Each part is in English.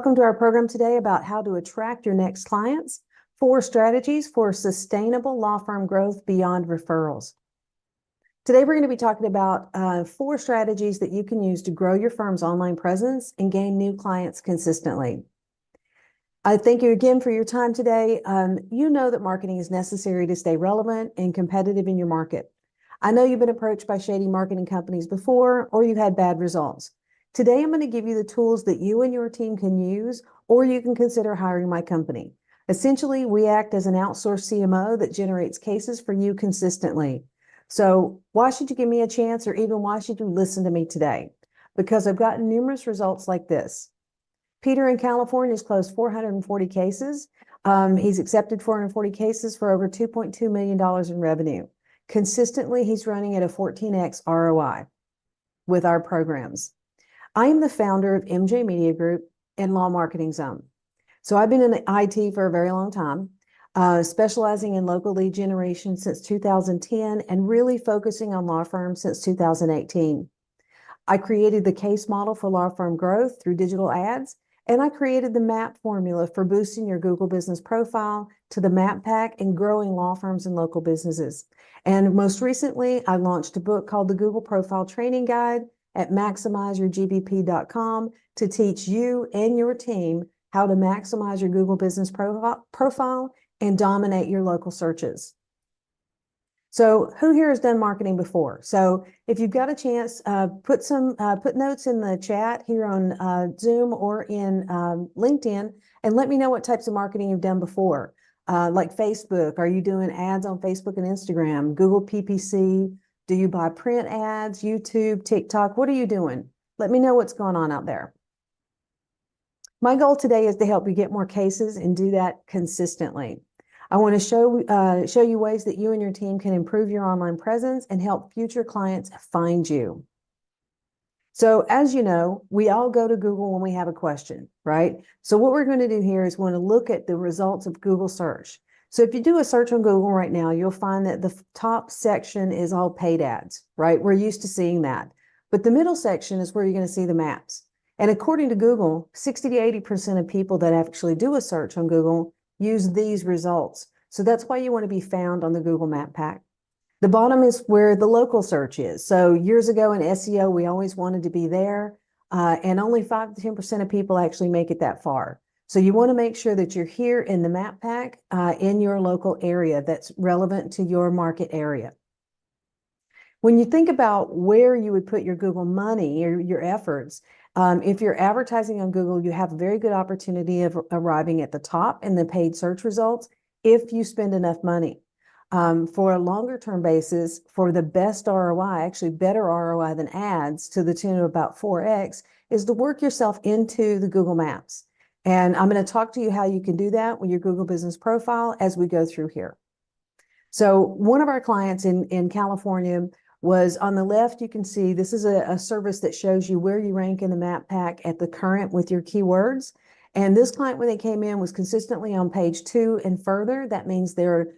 Welcome to our program today about how to attract your next clients, 4 strategies for sustainable law firm growth beyond referrals. Today, we're going to be talking about 4 strategies that you can use to grow your firm's online presence and gain new clients consistently. I thank you again for your time today. You know that marketing is necessary to stay relevant and competitive in your market. I know you've been approached by shady marketing companies before, or you've had bad results. Today, I'm going to give you the tools that you and your team can use, or you can consider hiring my company. Essentially, we act as an outsourced CMO that generates cases for you consistently. So why should you give me a chance, or even why should you listen to me today? Because I've gotten numerous results like this. Peter in California has closed 440 cases. He's accepted 440 cases for over $2.2 million in revenue. Consistently, he's running at a 14x ROI with our programs. I am the founder of MJ Media Group and Law Marketing Zone. So I've been in IT for a very long time, specializing in local lead generation since 2010 and really focusing on law firms since 2018. I created the case model for law firm growth through digital ads, and I created the MAP formula for boosting your Google business profile to the MAP pack and growing law firms and local businesses. And most recently, I launched a book called the Google Profile Training Guide at maximizeyourgbp.com to teach you and your team how to maximize your Google business profile and dominate your local searches. So who here has done marketing before? So if you've got a chance, put notes in the chat here on Zoom or in LinkedIn, and let me know what types of marketing you've done before. Like Facebook, are you doing ads on Facebook and Instagram? Google PPC? Do you buy print ads, YouTube, TikTok? What are you doing? Let me know what's going on out there. My goal today is to help you get more cases and do that consistently. I want to show you ways that you and your team can improve your online presence and help future clients find you. So as you know, we all go to Google when we have a question, right? So what we're going to do here is we want to look at the results of Google search. So if you do a search on Google right now, you'll find that the top section is all paid ads, right? We're used to seeing that. But the middle section is where you're going to see the maps. And according to Google, 60 to 80% of people that actually do a search on Google use these results. So that's why you want to be found on the Google Map Pack. The bottom is where the local search is. So years ago in SEO, we always wanted to be there, and only 5 to 10% of people actually make it that far. So you want to make sure that you're here in the map pack in your local area that's relevant to your market area. When you think about where you would put your Google money or your efforts, if you're advertising on Google, you have a very good opportunity of arriving at the top in the paid search results if you spend enough money. For a longer term basis, for the best ROI, actually better ROI than ads to the tune of about 4x, is to work yourself into the Google Maps. And I'm going to talk to you how you can do that with your Google business profile as we go through here. So one of our clients in California was on the left. You can see this is a service that shows you where you rank in the map pack at the current with your keywords. And this client, when they came in, was consistently on page 2 and further. That means they're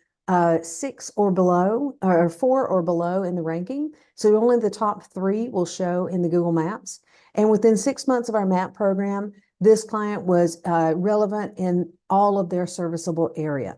6 or below, or 4 or below in the ranking. So only the top 3 will show in the Google Maps. And within 6 months of our MAP program, this client was relevant in all of their serviceable area.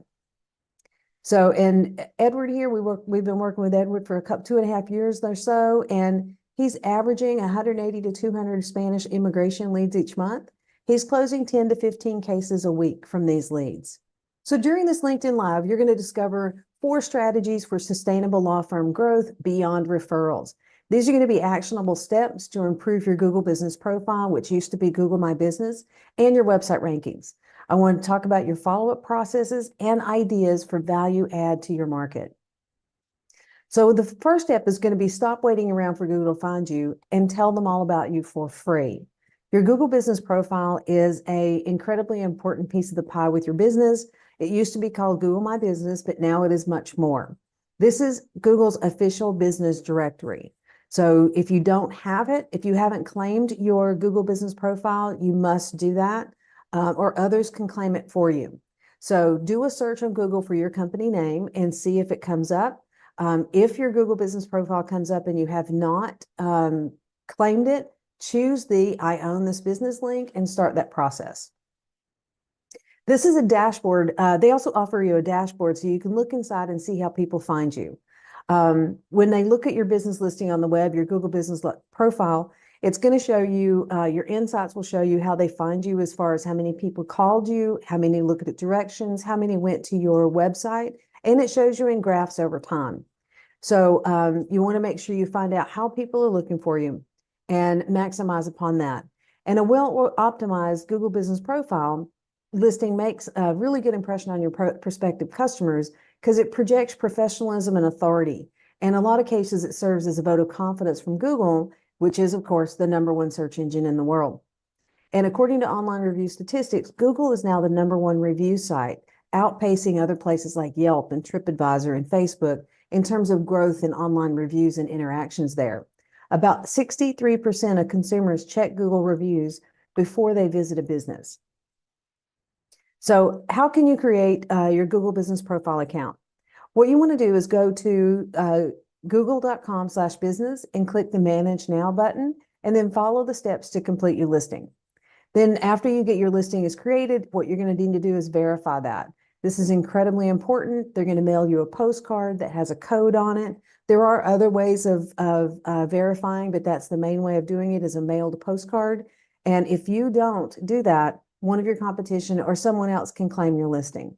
So, and Edward here, we've been working with Edward for 2.5 years or so, and he's averaging 180 to 200 Spanish immigration leads each month. He's closing 10 to 15 cases a week from these leads. So during this LinkedIn Live, you're going to discover 4 strategies for sustainable law firm growth beyond referrals. These are going to be actionable steps to improve your Google business profile, which used to be Google My Business, and your website rankings. I want to talk about your follow-up processes and ideas for value add to your market. So the first step is going to be stop waiting around for Google to find you and tell them all about you for free. Your Google business profile is an incredibly important piece of the pie with your business. It used to be called Google My Business, but now it is much more. This is Google's official business directory. So if you don't have it, if you haven't claimed your Google business profile, you must do that, or others can claim it for you. So do a search on Google for your company name and see if it comes up. If your Google business profile comes up and you have not claimed it, choose the I own this business link and start that process. This is a dashboard. They also offer you a dashboard so you can look inside and see how people find you. When they look at your business listing on the web, your Google Business Profile, it's going to show you, your insights will show you how they find you as far as how many people called you, how many looked at directions, how many went to your website, and it shows you in graphs over time. So you want to make sure you find out how people are looking for you and maximize upon that. And a well-optimized Google Business Profile listing makes a really good impression on your prospective customers because it projects professionalism and authority. In a lot of cases, it serves as a vote of confidence from Google, which is, of course, the #1 search engine in the world. And according to online review statistics, Google is now the #1 review site, outpacing other places like Yelp and TripAdvisor and Facebook in terms of growth in online reviews and interactions there. About 63% of consumers check Google reviews before they visit a business. So how can you create your Google Business Profile account? What you want to do is go to google.com/business and click the Manage Now button, and then follow the steps to complete your listing. Then after you get your listing is created, what you're going to need to do is verify that. This is incredibly important. They're going to mail you a postcard that has a code on it. There are other ways of verifying, but that's the main way of doing it, is a mailed postcard. And if you don't do that, one of your competition or someone else can claim your listing.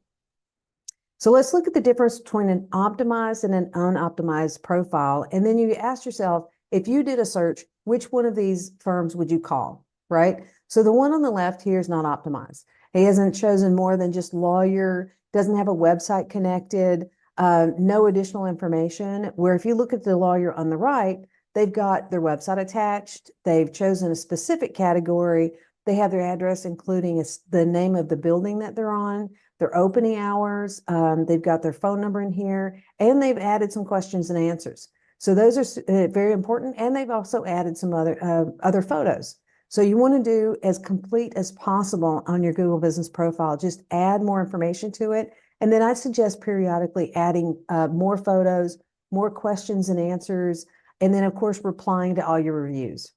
So let's look at the difference between an optimized and an unoptimized profile. And then you ask yourself, if you did a search, which one of these firms would you call, right? So the one on the left here is not optimized. He hasn't chosen more than just lawyer, doesn't have a website connected, no additional information. Where if you look at the lawyer on the right, they've got their website attached. They've chosen a specific category. They have their address, including the name of the building that they're on, their opening hours. They've got their phone number in here, and they've added some questions and answers. So those are very important. And they've also added some other photos. So you want to do as complete as possible on your Google Business Profile. Just add more information to it. And then I suggest periodically adding more photos, more questions and answers, and then, of course, replying to all your reviews.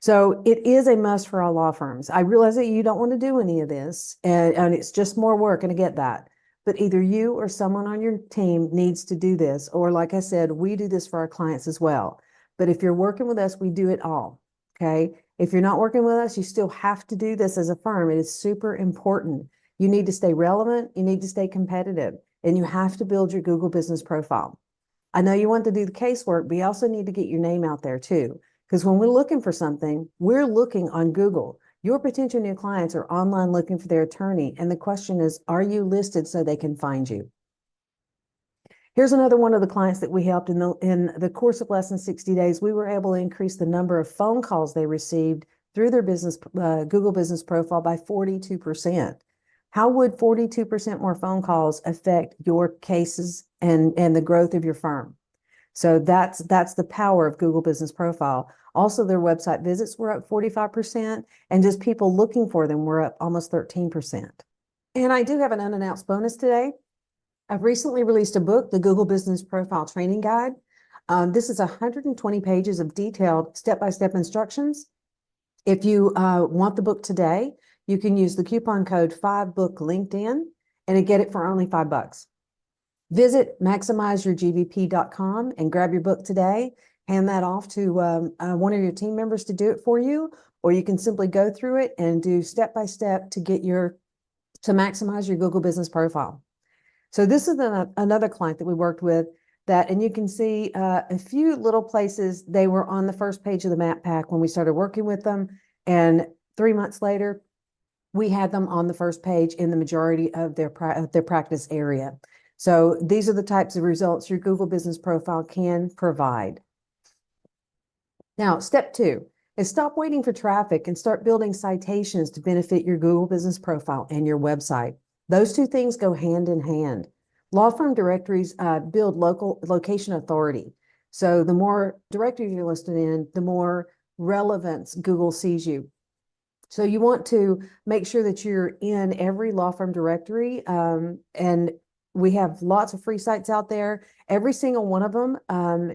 So it is a must for all law firms. I realize that you don't want to do any of this, and it's just more work, and I get that. But either you or someone on your team needs to do this, or like I said, we do this for our clients as well. But if you're working with us, we do it all, okay? If you're not working with us, you still have to do this as a firm. It is super important. You need to stay relevant, you need to stay competitive, and you have to build your Google Business Profile. I know you want to do the casework, but you also need to get your name out there too. Because when we're looking for something, we're looking on Google. Your potential new clients are online looking for their attorney. And the question is, are you listed so they can find you? Here's another one of the clients that we helped in the course of less than 60 days. We were able to increase the number of phone calls they received through their Google Business Profile by 42%. How would 42% more phone calls affect your cases and the growth of your firm? So that's the power of Google Business Profile. Also, their website visits were up 45%, and just people looking for them were up almost 13%. And I do have an unannounced bonus today. I've recently released a book, the Google Business Profile Training Guide. This is 120 pages of detailed step-by-step instructions. If you want the book today, you can use the coupon code 5BOOKLinkedIn and get it for only $5. Visit maximizeyourgvp.com and grab your book today. Hand that off to one of your team members to do it for you, or you can simply go through it and do step by step to maximize your Google Business Profile. So this is another client that we worked with and you can see a few little places they were on the first page of the map pack when we started working with them, and 3 months later, we had them on the first page in the majority of their practice area. So these are the types of results your Google Business Profile can provide. Now, step 2 is stop waiting for traffic and start building citations to benefit your Google Business Profile and your website. Those two things go hand in hand. Law firm directories build location authority. So the more directories you're listed in, the more relevance Google sees you. So you want to make sure that you're in every law firm directory, and we have lots of free sites out there. Every single one of them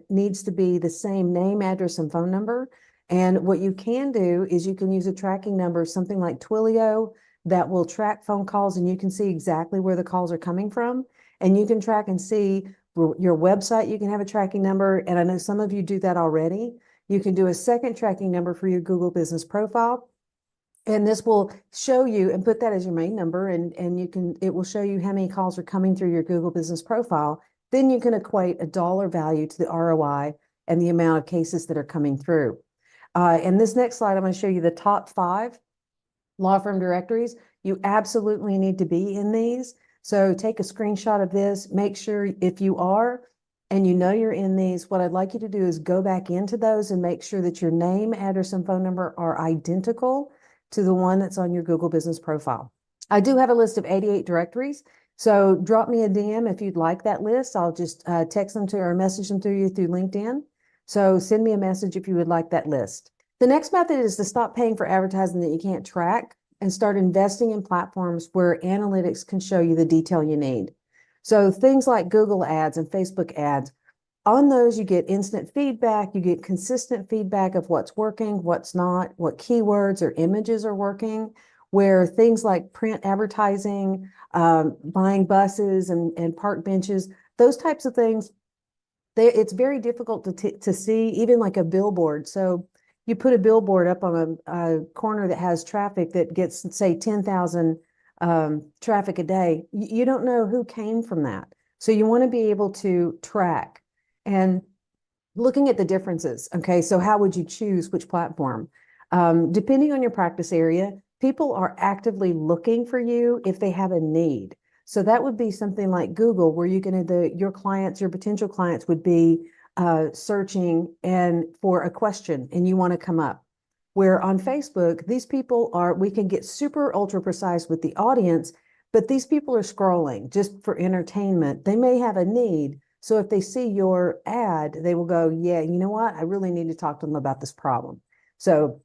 needs to be the same name, address, and phone number. And what you can do is you can use a tracking number, something like Twilio, that will track phone calls, and you can see exactly where the calls are coming from. And you can track and see your website. You can have a tracking number. And I know some of you do that already. You can do a second tracking number for your Google business profile. And this will show you, and put that as your main number, and it will show you how many calls are coming through your Google business profile. Then you can equate a dollar value to the ROI and the amount of cases that are coming through. In this next slide, I'm going to show you the top 5 law firm directories. You absolutely need to be in these. So take a screenshot of this. Make sure, if you are and you know you're in these, what I'd like you to do is go back into those and make sure that your name, address, and phone number are identical to the one that's on your Google business profile. I do have a list of 88 directories. So drop me a DM if you'd like that list. I'll just text them to or message them to you through LinkedIn. So send me a message if you would like that list. The next method is to stop paying for advertising that you can't track and start investing in platforms where analytics can show you the detail you need. So things like Google ads and Facebook ads, on those you get instant feedback, you get consistent feedback of what's working, what's not, what keywords or images are working, where things like print advertising, buying buses and park benches, those types of things, it's very difficult to see, even like a billboard. So you put a billboard up on a corner that has traffic that gets, say, 10,000 traffic a day. You don't know who came from that. So you want to be able to track and looking at the differences. Okay, so how would you choose which platform? Depending on your practice area, people are actively looking for you if they have a need. So that would be something like Google, where your clients, your potential clients would be searching and for a question, and you want to come up. Where on Facebook, these people we can get super ultra precise with the audience, but these people are scrolling just for entertainment. They may have a need. So if they see your ad, they will go, yeah, you know what? I really need to talk to them about this problem. So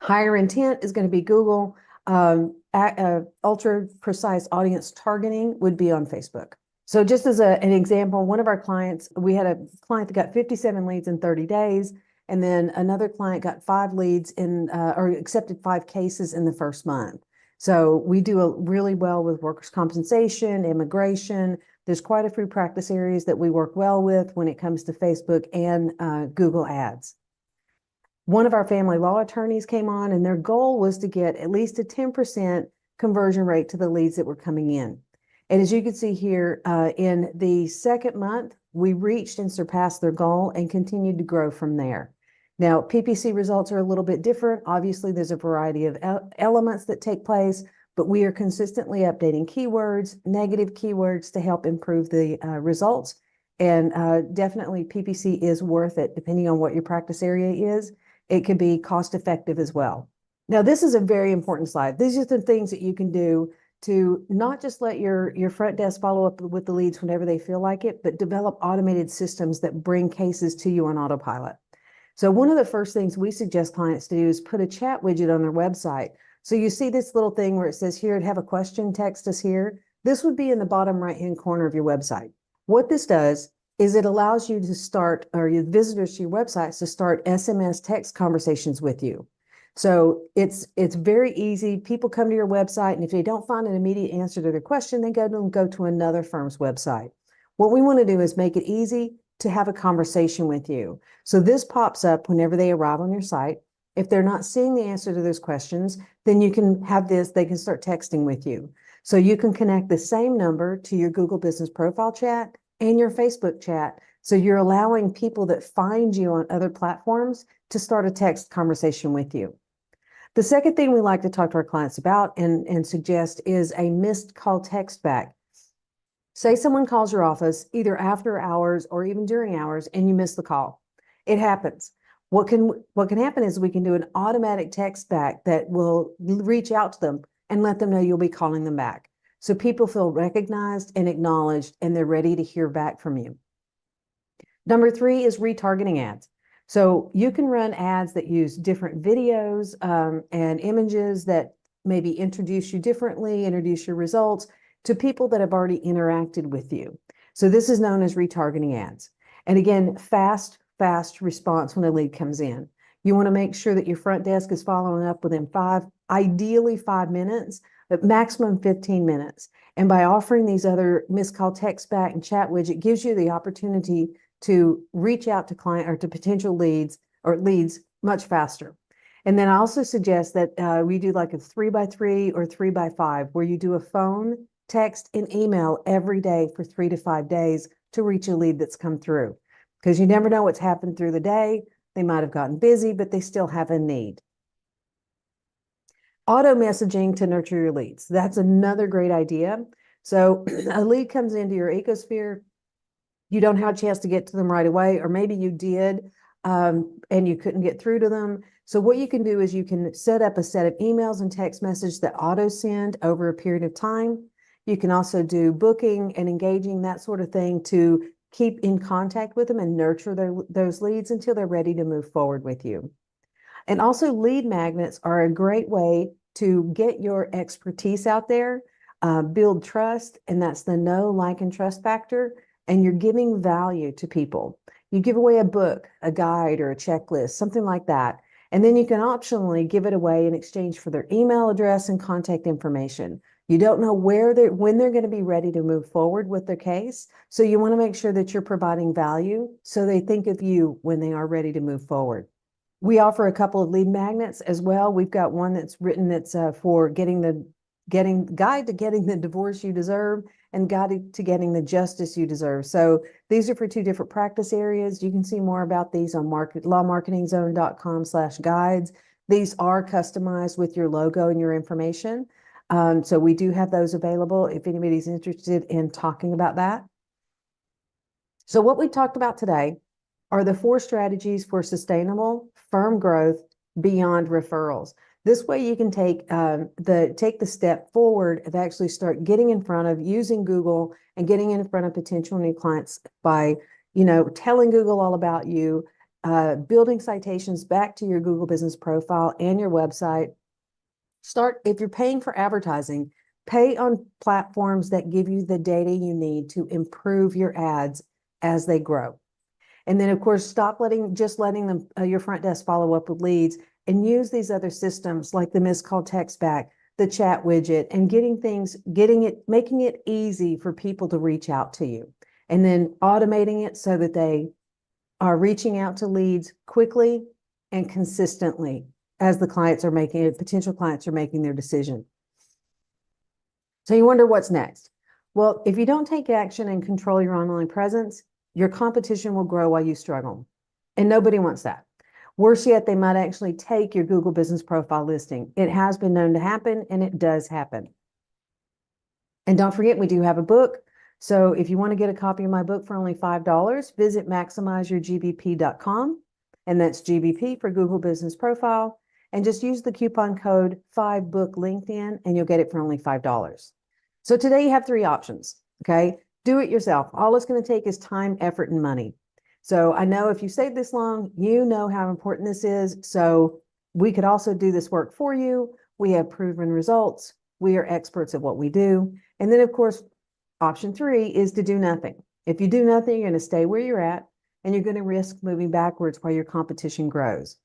higher intent is going to be Google. Ultra precise audience targeting would be on Facebook. So just as an example, one of our clients, we had a client that got 57 leads in 30 days. And then another client got 5 leads or accepted 5 cases in the first month. So we do really well with workers' compensation, immigration. There's quite a few practice areas that we work well with when it comes to Facebook and Google ads. One of our family law attorneys came on, and their goal was to get at least a 10% conversion rate to the leads that were coming in. And as you can see here, in the second month, we reached and surpassed their goal and continued to grow from there. Now, PPC results are a little bit different. Obviously, there's a variety of elements that take place, but we are consistently updating keywords, negative keywords, to help improve the results. And definitely PPC is worth it, depending on what your practice area is. It can be cost effective as well. Now, this is a very important slide. These are the things that you can do to not just let your front desk follow up with the leads whenever they feel like it, but develop automated systems that bring cases to you on autopilot. So one of the first things we suggest clients to do is put a chat widget on their website. So you see this little thing where it says here, have a question, text us here. This would be in the bottom right-hand corner of your website. What this does is it allows you to start, or your visitors to your websites to start SMS text conversations with you. So it's very easy. People come to your website, and if they don't find an immediate answer to their question, they go to another firm's website. What we want to do is make it easy to have a conversation with you. So this pops up whenever they arrive on your site. If they're not seeing the answer to those questions, then you can have this, they can start texting with you. So you can connect the same number to your Google Business Profile chat and your Facebook chat. So you're allowing people that find you on other platforms to start a text conversation with you. The second thing we like to talk to our clients about and suggest is a missed call text back. Say someone calls your office either after hours or even during hours, and you miss the call. It happens. What can happen is we can do an automatic text back that will reach out to them and let them know you'll be calling them back. So people feel recognized and acknowledged, and they're ready to hear back from you. Number 3 is retargeting ads. So you can run ads that use different videos and images that maybe introduce you differently, introduce your results to people that have already interacted with you. So this is known as retargeting ads. And again, fast response when a lead comes in. You want to make sure that your front desk is following up within 5 ideally 5 minutes, but maximum 15 minutes. And by offering these other missed call, text back, and chat widget gives you the opportunity to reach out to client or to potential leads much faster. And then I also suggest that we do like a 3x3 or 3x5, where you do a phone, text, and email every day for 3 to 5 days to reach a lead that's come through. Because you never know what's happened through the day. They might have gotten busy, but they still have a need. Auto messaging to nurture your leads. That's another great idea. So a lead comes into your ecosphere. You don't have a chance to get to them right away, or maybe you did, and you couldn't get through to them. So what you can do is you can set up a set of emails and text messages that auto send over a period of time. You can also do booking and engaging, that sort of thing, to keep in contact with them and nurture those leads until they're ready to move forward with you. And also, lead magnets are a great way to get your expertise out there, build trust, and that's the know, like, and trust factor. And you're giving value to people. You give away a book, a guide, or a checklist, something like that. And then you can optionally give it away in exchange for their email address and contact information. You don't know when they're going to be ready to move forward with their case. So you want to make sure that you're providing value so they think of you when they are ready to move forward. We offer a couple of lead magnets as well. We've got one that's written that's for guide to getting the divorce you deserve, and guide to getting the justice you deserve. So these are for 2 different practice areas. You can see more about these on lawmarketingzone.com/guides. These are customized with your logo and your information. So we do have those available if anybody's interested in talking about that. So what we talked about today are the 4 strategies for sustainable, firm growth beyond referrals. This way you can take the step forward of actually start getting in front of using Google and getting in front of potential new clients by, telling Google all about you, building citations back to your Google business profile and your website. If you're paying for advertising, pay on platforms that give you the data you need to improve your ads as they grow. And then, of course, stop letting them your front desk follow up with leads, and use these other systems like the missed call text back, the chat widget, and making it easy for people to reach out to you. And then automating it so that they are reaching out to leads quickly and consistently as potential clients are making their decision. So you wonder what's next. Well, if you don't take action and control your online presence, your competition will grow while you struggle. And nobody wants that. Worse yet, they might actually take your Google business profile listing. It has been known to happen, and it does happen. And don't forget, we do have a book. So if you want to get a copy of my book for only $5, visit maximizeyourgbp.com. And that's GBP for Google business profile. And just use the coupon code 5BOOKLinkedIn, and you'll get it for only $5. So today you have 3 options. Okay. Do it yourself. All it's going to take is time, effort, and money. So I know if you stayed this long, you know how important this is. So we could also do this work for you. We have proven results. We are experts at what we do. And then, of course, option 3 is to do nothing. If you do nothing, you're going to stay where you're at, and you're going to risk moving backwards while your competition grows.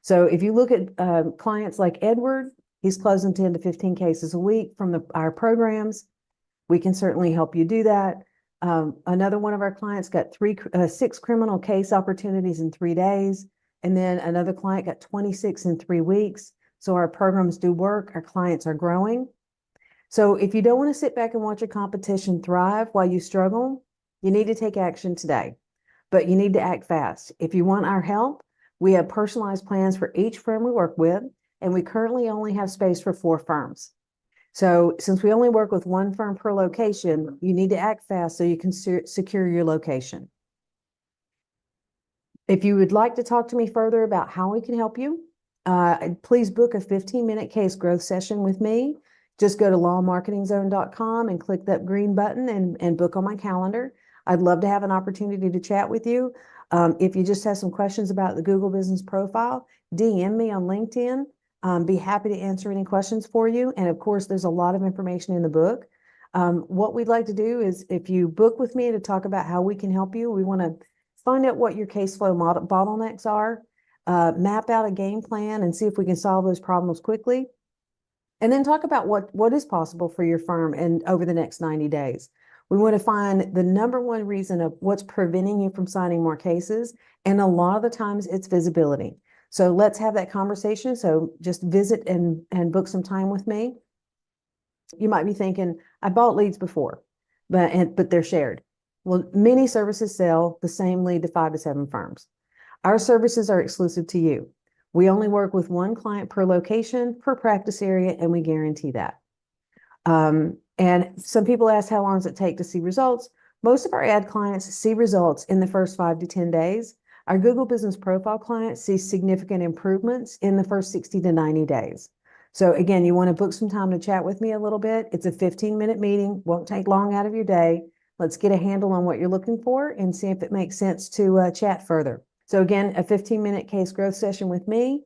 So if you look at clients like Edward, he's closing 10 to 15 cases a week from our programs. We can certainly help you do that. Another one of our clients got 6 criminal case opportunities in 3 days. And then another client got 26 in 3 weeks. So our programs do work. Our clients are growing. So if you don't want to sit back and watch your competition thrive while you struggle, you need to take action today. But you need to act fast. If you want our help, we have personalized plans for each firm we work with. And we currently only have space for 4 firms. So since we only work with 1 firm per location, you need to act fast so you can secure your location. If you would like to talk to me further about how we can help you, please book a 15-minute case growth session with me. Just go to lawmarketingzone.com and click that green button and book on my calendar. I'd love to have an opportunity to chat with you. If you just have some questions about the Google business profile, DM me on LinkedIn. Be happy to answer any questions for you. And of course, there's a lot of information in the book. What we'd like to do is, if you book with me to talk about how we can help you, we want to find out what your case flow bottlenecks are, map out a game plan, and see if we can solve those problems quickly. And then talk about what is possible for your firm and over the next 90 days. We want to find the number one reason of what's preventing you from signing more cases. And a lot of the times it's visibility. So let's have that conversation. So just visit and book some time with me. You might be thinking, I bought leads before, but they're shared. Well, many services sell the same lead to 5 to 7 firms. Our services are exclusive to you. We only work with one client per location, per practice area, and we guarantee that. And some people ask, how long does it take to see results? Most of our ad clients see results in the first 5 to 10 days. Our Google Business Profile clients see significant improvements in the first 60 to 90 days. So again, you want to book some time to chat with me a little bit. It's a 15-minute meeting, won't take long out of your day. Let's get a handle on what you're looking for and see if it makes sense to chat further. So again, a 15-minute case growth session with me.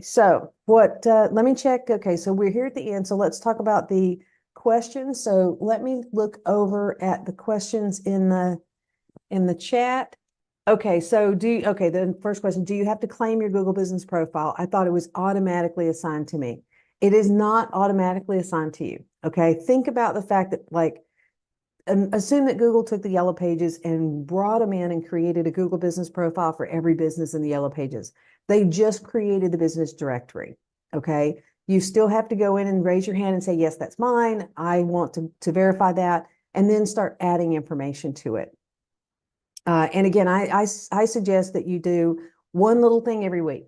So let me check. Okay, so we're here at the end. So let's talk about the questions. So let me look over at the questions in the chat. Okay, so the first question, do you have to claim your Google Business Profile? I thought it was automatically assigned to me. It is not automatically assigned to you. Okay, think about the fact that assume that Google took the Yellow Pages and brought them in and created a Google Business Profile for every business in the Yellow Pages. They just created the business directory. Okay, you still have to go in and raise your hand and say, yes, that's mine. I want to verify that, and then start adding information to it. And again, I suggest that you do one little thing every week,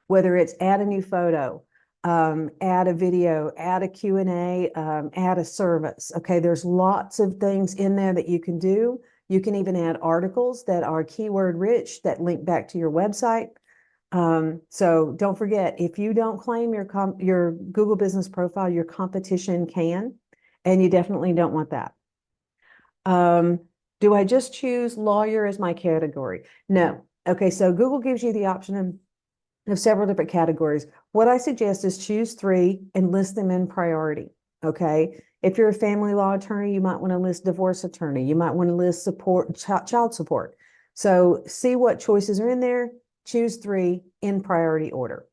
whether it's add a new photo, add a video, add a Q&A, add a service. Okay, there's lots of things in there that you can do. You can even add articles that are keyword rich that link back to your website. So don't forget, if you don't claim your Google Business Profile, your competition can, and you definitely don't want that. Do I just choose lawyer as my category? No. Okay, so Google gives you the option of several different categories. What I suggest is choose 3 and list them in priority. Okay. If you're a family law attorney, you might want to list divorce attorney. You might want to list child support. So see what choices are in there, choose 3 in priority order.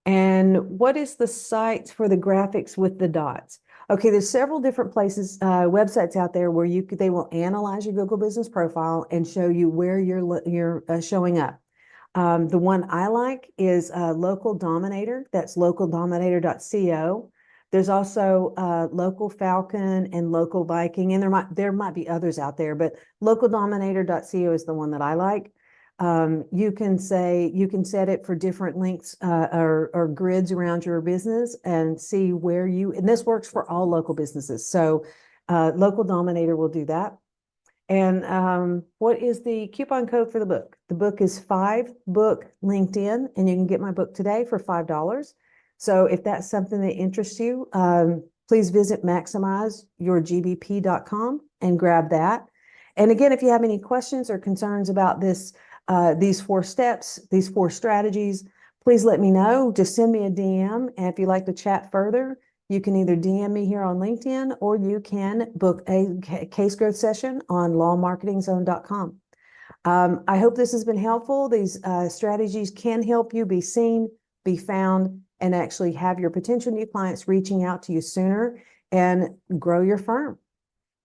And what is the site for the graphics with the dots? Okay, there's several different places, websites out there where they will analyze your Google Business Profile and show you where you're showing up. The one I like is Local Dominator. That's localdominator.co. There's also Local Falcon and Local Viking, and there might be others out there, but localdominator.co is the one that I like. You can set it for different links or grids around your business and see where and this works for all local businesses. So Local Dominator will do that. And what is the coupon code for the book? The book is 5book LinkedIn, and you can get my book today for $5. So if that's something that interests you, please visit maximizeyourgbp.com and grab that. And again, if you have any questions or concerns about these 4 steps, these 4 strategies, please let me know. Just send me a DM. And if you'd like to chat further, you can either DM me here on LinkedIn or you can book a case growth session on lawmarketingzone.com. I hope this has been helpful. These strategies can help you be seen, be found, and actually have your potential new clients reaching out to you sooner and grow your firm.